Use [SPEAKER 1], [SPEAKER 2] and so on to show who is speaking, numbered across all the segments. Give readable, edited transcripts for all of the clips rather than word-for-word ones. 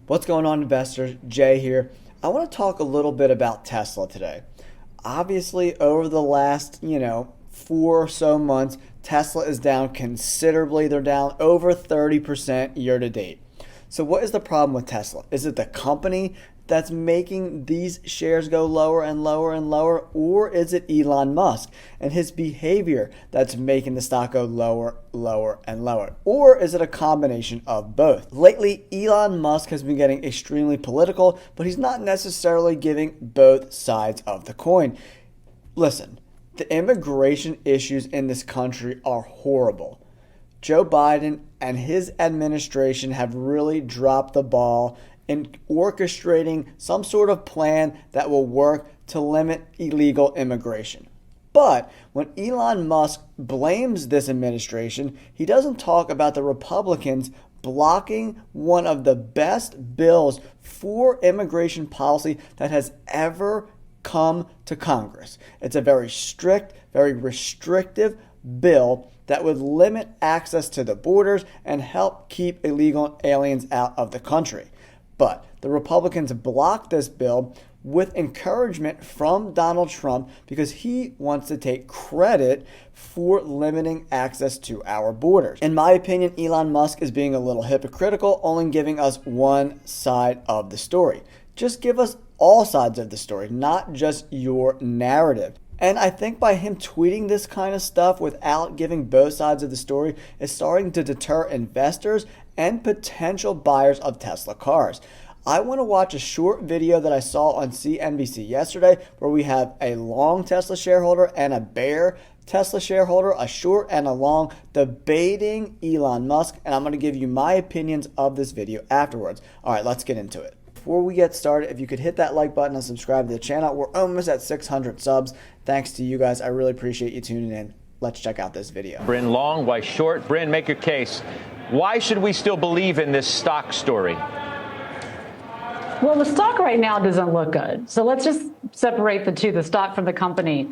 [SPEAKER 1] What's going on, investors? Jay here. I want to talk a little bit about Tesla today. Obviously, over the last, 4 or so months, Tesla is down considerably. They're down over 30% year to date. So what is the problem with Tesla? Is it the company that's making these shares go lower and lower and lower, or is it Elon Musk and his behavior that's making the stock go lower, lower, and lower? Or is it a combination of both? Lately, Elon Musk has been getting extremely political, but he's not necessarily giving both sides of the coin. Listen, the immigration issues in this country are horrible. Joe Biden and his administration have really dropped the ball in orchestrating some sort of plan that will work to limit illegal immigration. But when Elon Musk blames this administration, he doesn't talk about the Republicans blocking one of the best bills for immigration policy that has ever come to Congress. It's a very strict, very restrictive bill that would limit access to the borders and help keep illegal aliens out of the country. But the Republicans blocked this bill with encouragement from Donald Trump because he wants to take credit for limiting access to our borders. In my opinion, Elon Musk is being a little hypocritical, only giving us one side of the story. Just give us all sides of the story, not just your narrative. And I think by him tweeting this kind of stuff without giving both sides of the story is starting to deter investors and potential buyers of Tesla cars. I want to watch a short video that I saw on CNBC yesterday where we have a long Tesla shareholder and a bear Tesla shareholder, a short and a long, debating Elon Musk, and I'm going to give you my opinions of this video afterwards. All right, let's get into it. Before we get started, if you could hit that like button and subscribe to the channel. We're almost at 600 subs. Thanks to you guys. I really appreciate you tuning in. Let's check out this video.
[SPEAKER 2] Bryn, long, why short? Bryn, make your case. Why should we still believe in this stock story?
[SPEAKER 3] Well, the stock right now doesn't look good. So let's just separate the two, the stock from the company.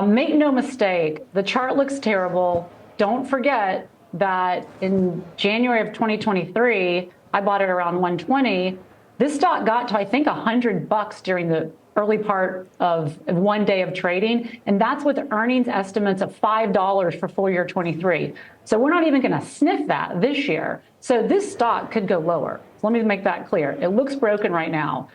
[SPEAKER 3] Make no mistake, the chart looks terrible. Don't forget that in January of 2023, I bought it around 120. This stock got to, I think, $100 during the early part of 1 day of trading, and that's with earnings estimates of $5 for full year 23. So we're not even going to sniff that this year. So this stock could go lower. Let me make that clear. It looks broken right now.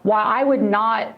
[SPEAKER 3] Why I would not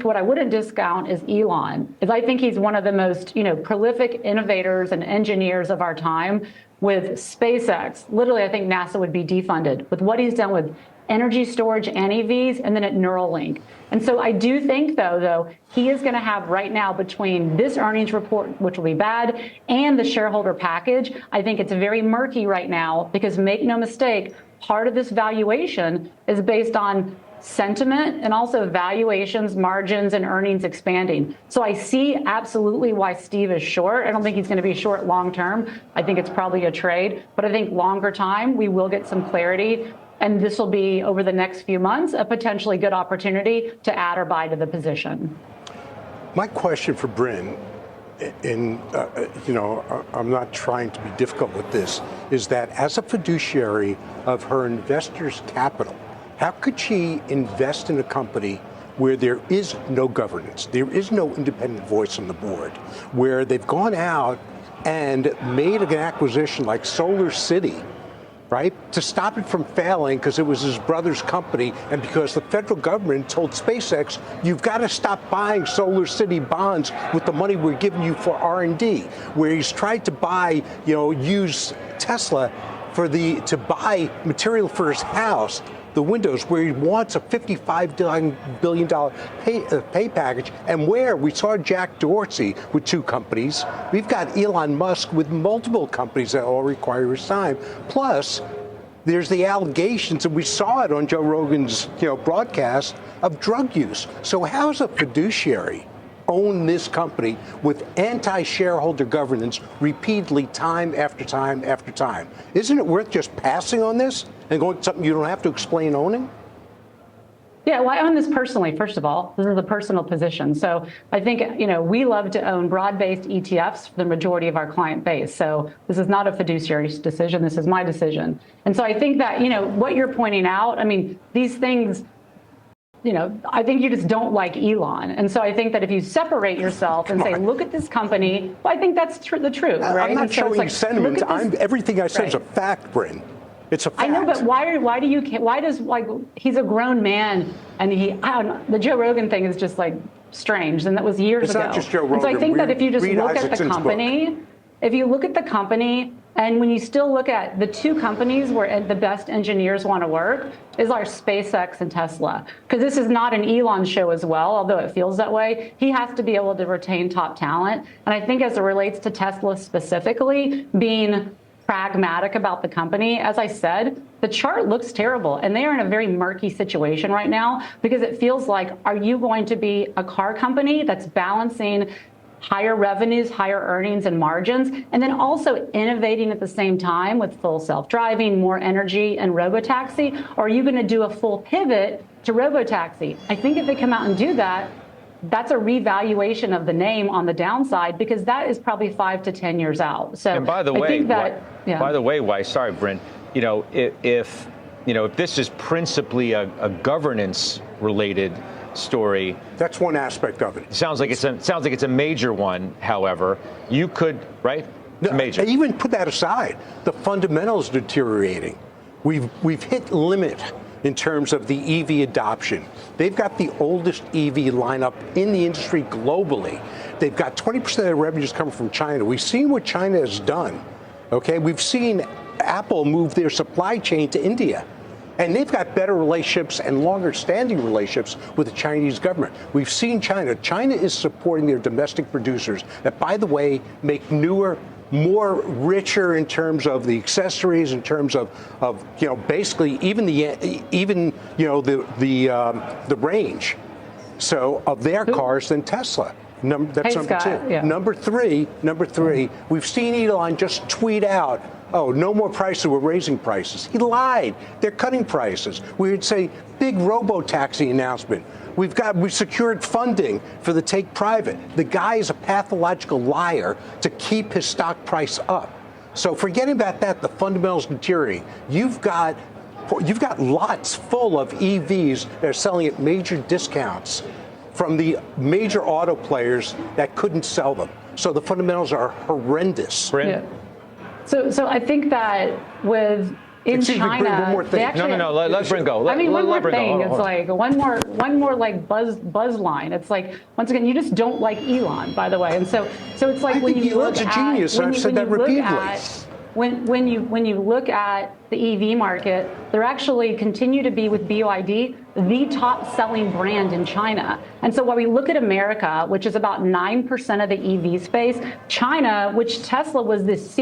[SPEAKER 3] what I wouldn't discount is Elon, is I think he's one of the most, prolific innovators and engineers of our time with SpaceX. Literally, I think NASA would be defunded with what he's done with energy storage and EVs, and then at Neuralink. And so I do think, though, he is going to have right now between this earnings report, which will be bad, and the shareholder package, I think it's very murky right now because make no mistake, part of this valuation is based on sentiment and also valuations, margins, and earnings expanding. So I see absolutely why Steve is short. I don't think he's going to be short long term. I think it's probably a trade, but I think longer time, we will get some clarity. And this will be, over the next few months, a potentially good opportunity to add or buy to the position.
[SPEAKER 4] My question for Bryn, and I'm not trying to be difficult with this, is that as a fiduciary of her investors' capital, how could she invest in a company where there is no governance, there is no independent voice on the board, where they've gone out and made an acquisition like Solar City, right, to stop it from failing because it was his brother's company and because the federal government told SpaceX, you've got to stop buying Solar City bonds with the money we're giving you for R&D, where he's tried to buy, use Tesla to buy material for his house, the windows, where he wants a $55 billion pay package, and where we saw Jack Dorsey with 2 companies. We've got Elon Musk with multiple companies that all require his time. Plus, there's the allegations, and we saw it on Joe Rogan's broadcast, of drug use. So how's a fiduciary own this company with anti-shareholder governance repeatedly, time after time after time? Isn't it worth just passing on this and going to something you don't have to explain owning?
[SPEAKER 3] Yeah, well, I own this personally, first of all. This is a personal position. So I think, we love to own broad-based ETFs for the majority of our client base. So this is not a fiduciary decision. This is my decision. And so I think that, what you're pointing out, I mean, these things, I think you just don't like Elon. And so I think that if you separate yourself and say, look at this company, well, I think that's the truth, right?
[SPEAKER 4] I'm not
[SPEAKER 3] and so
[SPEAKER 4] showing you sentiments. Everything I said
[SPEAKER 3] right.
[SPEAKER 4] is a fact, Bryn. It's a fact.
[SPEAKER 3] I know, but why does he's a grown man and the Joe Rogan thing is just like strange, and that was years ago.
[SPEAKER 4] It's not just Joe Rogan.
[SPEAKER 3] And so I think that if you just look at the company, and when you still look at the two companies where the best engineers want to work is our SpaceX and Tesla, because this is not an Elon show as well, although it feels that way. He has to be able to retain top talent, and I think as it relates to Tesla specifically, being pragmatic about the company. As I said, the chart looks terrible, and they are in a very murky situation right now because it feels like, are you going to be a car company that's balancing higher revenues, higher earnings and margins, and then also innovating at the same time with full self-driving, more energy and robotaxi? Or are you going to do a full pivot to robotaxi? I think if they come out and do that, that's a revaluation of the name on the downside, because that is probably 5 to 10 years out. So,
[SPEAKER 2] and by the way, Weiss, sorry, Bryn, if this is principally a governance related story,
[SPEAKER 4] that's one aspect of it.
[SPEAKER 2] Sounds like it's a major one. However, you could, right? It's major.
[SPEAKER 4] Even put that aside, the fundamentals deteriorating. We've hit limit in terms of the EV adoption. They've got the oldest EV lineup in the industry globally. They've got 20% of their revenues coming from China. We've seen what China has done. Okay, we've seen Apple move their supply chain to India. And they've got better relationships and longer standing relationships with the Chinese government. We've seen China. China is supporting their domestic producers that, by the way, make newer, more richer in terms of the accessories, in terms of basically even the range, so of their cars than Tesla. That's number two.
[SPEAKER 3] Yeah.
[SPEAKER 4] Number three, we've seen Elon just tweet out, oh, no more prices, we're raising prices. He lied. They're cutting prices. We would say big robo-taxi announcement. We've secured funding for the take private. The guy is a pathological liar to keep his stock price up. So forgetting about that, the fundamentals deteriorating. You've got lots full of EVs that are selling at major discounts from the major auto players that couldn't sell them. So the fundamentals are horrendous.
[SPEAKER 3] Yeah. So I think that in China,
[SPEAKER 4] one more thing.
[SPEAKER 2] No, let Bryn go.
[SPEAKER 3] One more thing. It's like one more like buzz line. It's like, once again, you just don't like Elon, by the way. And so it's like, when you look at
[SPEAKER 4] genius. I've said that repeatedly.
[SPEAKER 3] When you look at the EV market, they're actually continue to be, with BYD, the top selling brand in China. And so when we look at America, which is about 9% of the EV space, China, which Tesla was it's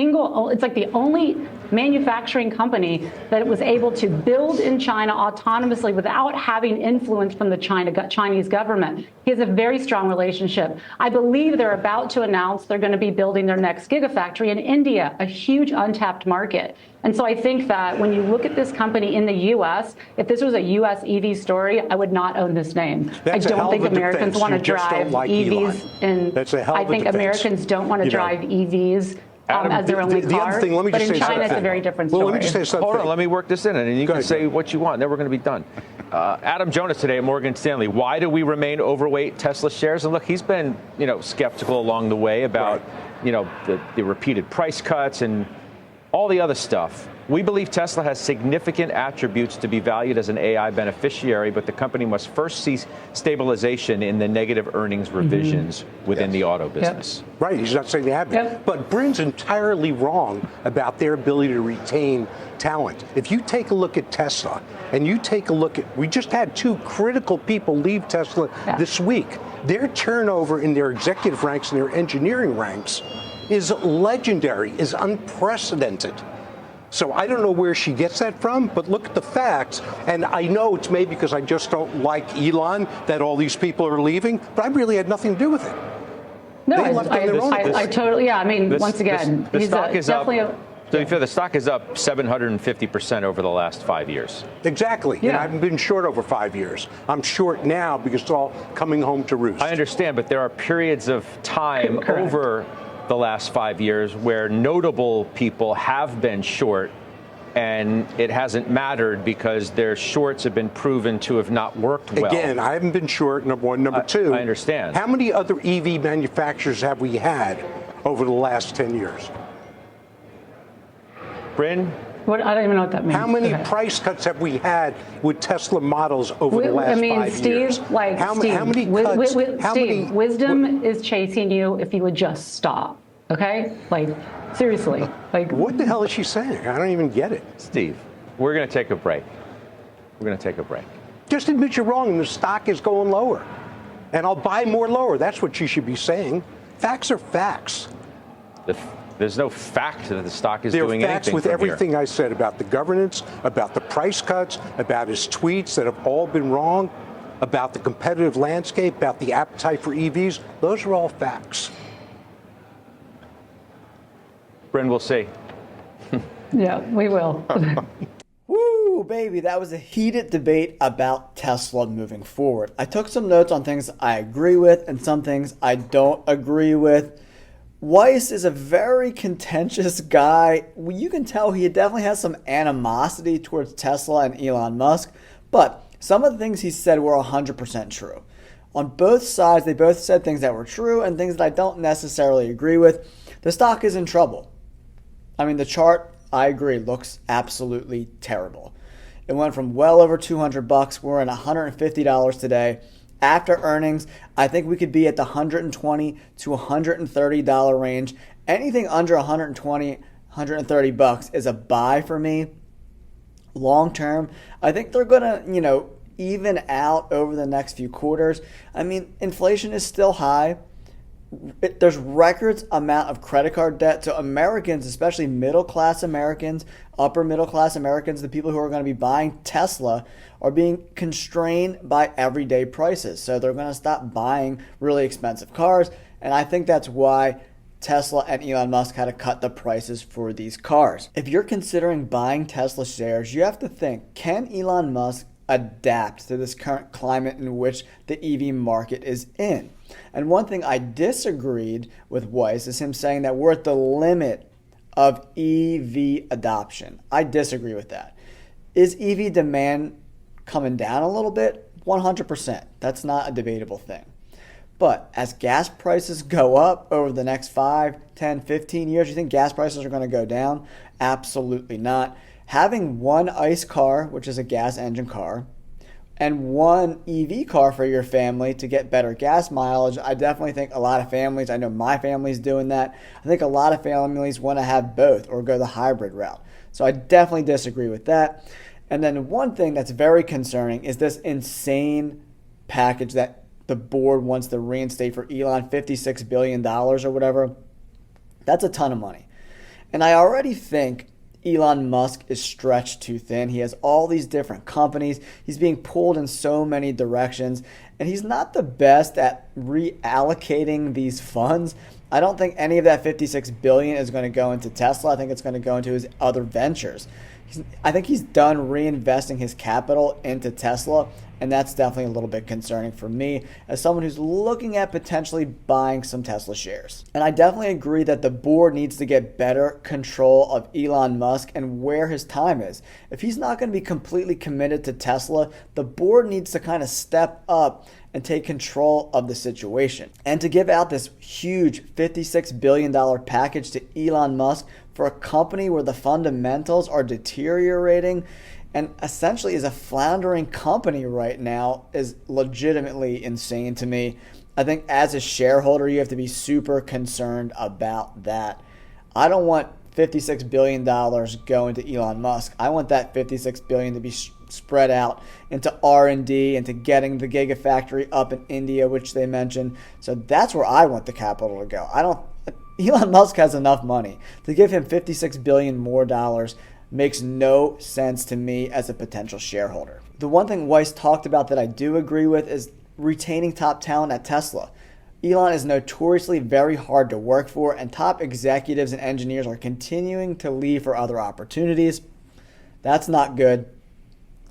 [SPEAKER 3] like the only manufacturing company that was able to build in China autonomously without having influence from the Chinese government. He has a very strong relationship. I believe they're about to announce they're going to be building their next gigafactory in India, a huge untapped market. And so I think that when you look at this company in the U.S., if this was a U.S. EV story, I would not own this name. I don't think Americans want to drive EVs. I think Americans don't want to drive EVs as their only car. But in China, it's a very different story.
[SPEAKER 4] Well, let me just say something.
[SPEAKER 2] Hold on, let me work this in, and you can say what you want. Then we're going to be done. Adam Jonas today at Morgan Stanley. Why do we remain overweight Tesla shares? And look, he's been, skeptical along the way about, the repeated price cuts and all the other stuff. We believe Tesla has significant attributes to be valued as an AI beneficiary, but the company must first see stabilization in the negative earnings revisions within the auto business.
[SPEAKER 4] Yep. Right, he's not saying they have it. But Bryn's entirely wrong about their ability to retain talent. If you take a look at Tesla, and you take a look at, we just had 2 critical people leave Tesla this week. Their turnover in their executive ranks and their engineering ranks is legendary, is unprecedented. So I don't know where she gets that from, but look at the facts. And I know it's maybe because I just don't like Elon that all these people are leaving, but I really had nothing to do with it.
[SPEAKER 3] No, I totally, I mean, once again,
[SPEAKER 2] the stock is definitely
[SPEAKER 3] up.
[SPEAKER 2] So you feel the stock is up 750% over the last 5 years.
[SPEAKER 4] Exactly.
[SPEAKER 3] Yeah.
[SPEAKER 4] And I haven't been short over 5 years. I'm short now because it's all coming home to roost.
[SPEAKER 2] I understand, but there are periods of time
[SPEAKER 3] Correct.
[SPEAKER 2] over the last 5 years where notable people have been short, and it hasn't mattered because their shorts have been proven to have not worked well.
[SPEAKER 4] Again, I haven't been short, number one. Number two,
[SPEAKER 2] I understand.
[SPEAKER 4] How many other EV manufacturers have we had over the last 10 years?
[SPEAKER 2] Bryn?
[SPEAKER 3] What, I don't even know what that means.
[SPEAKER 4] How many
[SPEAKER 3] Okay.
[SPEAKER 4] price cuts have we had with Tesla models over the last 5 years?
[SPEAKER 3] Steve,
[SPEAKER 4] how
[SPEAKER 3] Steve,
[SPEAKER 4] many cuts? How
[SPEAKER 3] Steve,
[SPEAKER 4] many,
[SPEAKER 3] wisdom is chasing you if you would just stop. Okay? Like, seriously. Like,
[SPEAKER 4] what the hell is she saying? I don't even get it.
[SPEAKER 2] Steve, we're going to take a break. We're going to take a break.
[SPEAKER 4] Just admit you're wrong and the stock is going lower. And I'll buy more lower. That's what she should be saying. Facts are facts.
[SPEAKER 2] There's no fact that the stock is
[SPEAKER 4] There
[SPEAKER 2] doing
[SPEAKER 4] are facts
[SPEAKER 2] anything
[SPEAKER 4] with
[SPEAKER 2] from
[SPEAKER 4] everything
[SPEAKER 2] here.
[SPEAKER 4] I said about the governance, about the price cuts, about his tweets that have all been wrong, about the competitive landscape, about the appetite for EVs. Those are all facts.
[SPEAKER 2] Bryn, we'll see.
[SPEAKER 3] yeah, we will.
[SPEAKER 1] Woo, baby, that was a heated debate about Tesla moving forward. I took some notes on things I agree with and some things I don't agree with. Weiss is a very contentious guy. You can tell he definitely has some animosity towards Tesla and Elon Musk, but some of the things he said were 100% true. On both sides, they both said things that were true and things that I don't necessarily agree with. The stock is in trouble. I mean, the chart, I agree, looks absolutely terrible. It went from well over $200. We're in $150 today. After earnings, I think we could be at the $120 to $130 range. Anything under $120, $130 is a buy for me. Long term, I think they're going to, even out over the next few quarters. I mean, inflation is still high. There's records amount of credit card debt. So Americans, especially middle-class Americans, upper middle-class Americans, the people who are going to be buying Tesla, are being constrained by everyday prices. So they're going to stop buying really expensive cars. And I think that's why Tesla and Elon Musk had to cut the prices for these cars. If you're considering buying Tesla shares, you have to think, can Elon Musk adapt to this current climate in which the EV market is in? And one thing I disagreed with Weiss is him saying that we're at the limit of EV adoption. I disagree with that. Is EV demand coming down a little bit? 100%. That's not a debatable thing. But as gas prices go up over the next 5, 10, 15 years, you think gas prices are going to go down? Absolutely not. Having one ICE car, which is a gas engine car, and one EV car for your family to get better gas mileage, I definitely think a lot of families, I know my family's doing that, I think a lot of families want to have both or go the hybrid route. So I definitely disagree with that. And then one thing that's very concerning is this insane package that the board wants to reinstate for Elon, $56 billion or whatever. That's a ton of money. And I already think Elon Musk is stretched too thin. He has all these different companies. He's being pulled in so many directions, and he's not the best at reallocating these funds. I don't think any of that $56 billion is going to go into Tesla. I think it's going to go into his other ventures. I think he's done reinvesting his capital into Tesla, and that's definitely a little bit concerning for me as someone who's looking at potentially buying some Tesla shares. And I definitely agree that the board needs to get better control of Elon Musk and where his time is. If he's not going to be completely committed to Tesla, the board needs to kind of step up and take control of the situation. And to give out this huge $56 billion package to Elon Musk for a company where the fundamentals are deteriorating and essentially is a floundering company right now is legitimately insane to me. I think as a shareholder, you have to be super concerned about that. I don't want $56 billion going to Elon Musk. I want that $56 billion to be spread out into R&D, into getting the Gigafactory up in India, which they mentioned. So that's where I want the capital to go. Elon Musk has enough money. To give him $56 billion more dollars makes no sense to me as a potential shareholder. The one thing Weiss talked about that I do agree with is retaining top talent at Tesla. Elon is notoriously very hard to work for, and top executives and engineers are continuing to leave for other opportunities. That's not good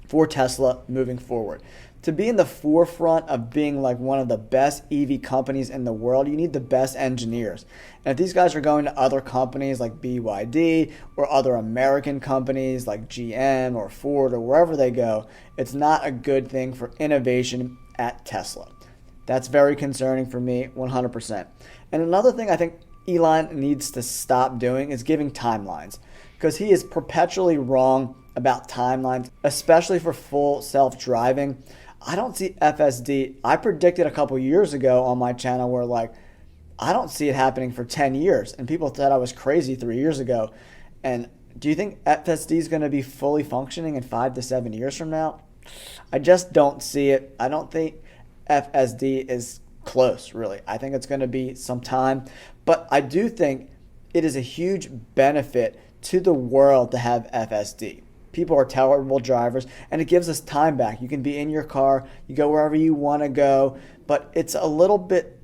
[SPEAKER 1] for Tesla moving forward. To be in the forefront of being like one of the best EV companies in the world, you need the best engineers. And if these guys are going to other companies like BYD or other American companies like GM or Ford or wherever they go, it's not a good thing for innovation at Tesla. That's very concerning for me, 100%. And another thing I think Elon needs to stop doing is giving timelines, because he is perpetually wrong about timelines, especially for full self-driving. I don't see FSD. I predicted a couple years ago on my channel where I don't see it happening for 10 years. And people thought I was crazy 3 years ago. And do you think FSD is going to be fully functioning in 5 to 7 years from now? I just don't see it. I don't think FSD is close, really. I think it's going to be some time. But I do think it is a huge benefit to the world to have FSD. People are terrible drivers, and it gives us time back. You can be in your car, you go wherever you want to go, but it's a little bit,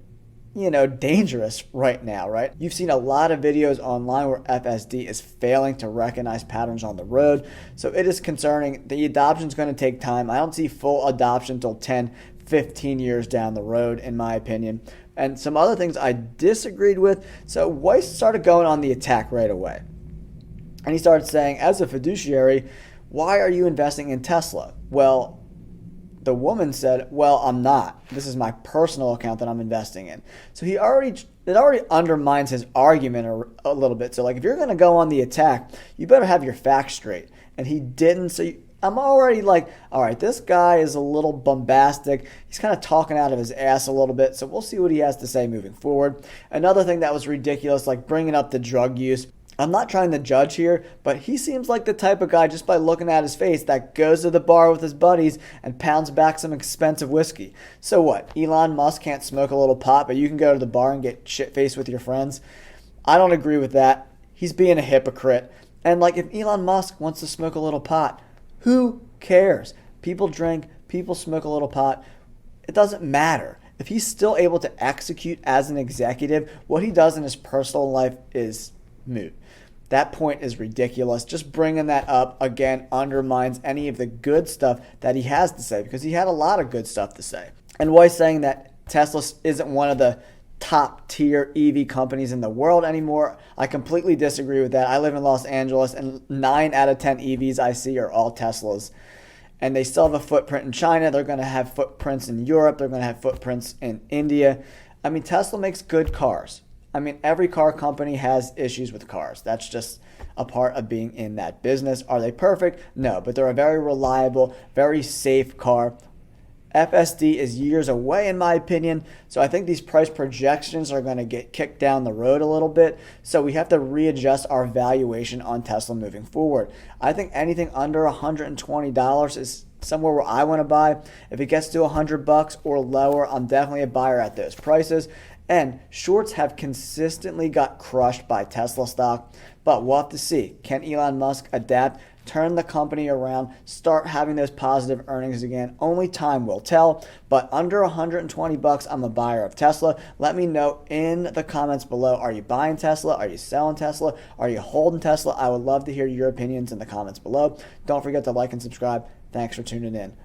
[SPEAKER 1] dangerous right now, right? You've seen a lot of videos online where FSD is failing to recognize patterns on the road, so it is concerning. The adoption is going to take time. I don't see full adoption until 10, 15 years down the road, in my opinion. And some other things I disagreed with. So Weiss started going on the attack right away. And he started saying, as a fiduciary, why are you investing in Tesla? Well, the woman said, well, I'm not. This is my personal account that I'm investing in. So it already undermines his argument a little bit. So if you're going to go on the attack, you better have your facts straight. And he didn't. So I'm already all right, this guy is a little bombastic. He's kind of talking out of his ass a little bit. So we'll see what he has to say moving forward. Another thing that was ridiculous, bringing up the drug use. I'm not trying to judge here, but he seems like the type of guy, just by looking at his face, that goes to the bar with his buddies and pounds back some expensive whiskey. So what? Elon Musk can't smoke a little pot, but you can go to the bar and get shit-faced with your friends? I don't agree with that. He's being a hypocrite. And if Elon Musk wants to smoke a little pot, who cares? People drink, people smoke a little pot. It doesn't matter. If he's still able to execute as an executive, what he does in his personal life is moot. That point is ridiculous. Just bringing that up, again, undermines any of the good stuff that he has to say, because he had a lot of good stuff to say. And Weiss saying that Tesla isn't one of the top tier EV companies in the world anymore, I completely disagree with that. I live in Los Angeles, and 9 out of 10 EVs I see are all Teslas. And they still have a footprint in China. They're going to have footprints in Europe. They're going to have footprints in India. Tesla makes good cars. Every car company has issues with cars. That's just a part of being in that business. Are they perfect? No, but they're a very reliable, very safe car. FSD is years away, in my opinion. So I think these price projections are going to get kicked down the road a little bit. So we have to readjust our valuation on Tesla moving forward. I think anything under $120 is somewhere where I want to buy. If it gets to $100 or lower, I'm definitely a buyer at those prices. And shorts have consistently got crushed by Tesla stock, but we'll have to see. Can Elon Musk adapt, turn the company around, start having those positive earnings again? Only time will tell, but under $120, I'm a buyer of Tesla. Let me know in the comments below. Are you buying Tesla? Are you selling Tesla? Are you holding Tesla? I would love to hear your opinions in the comments below. Don't forget to like and subscribe. Thanks for tuning in.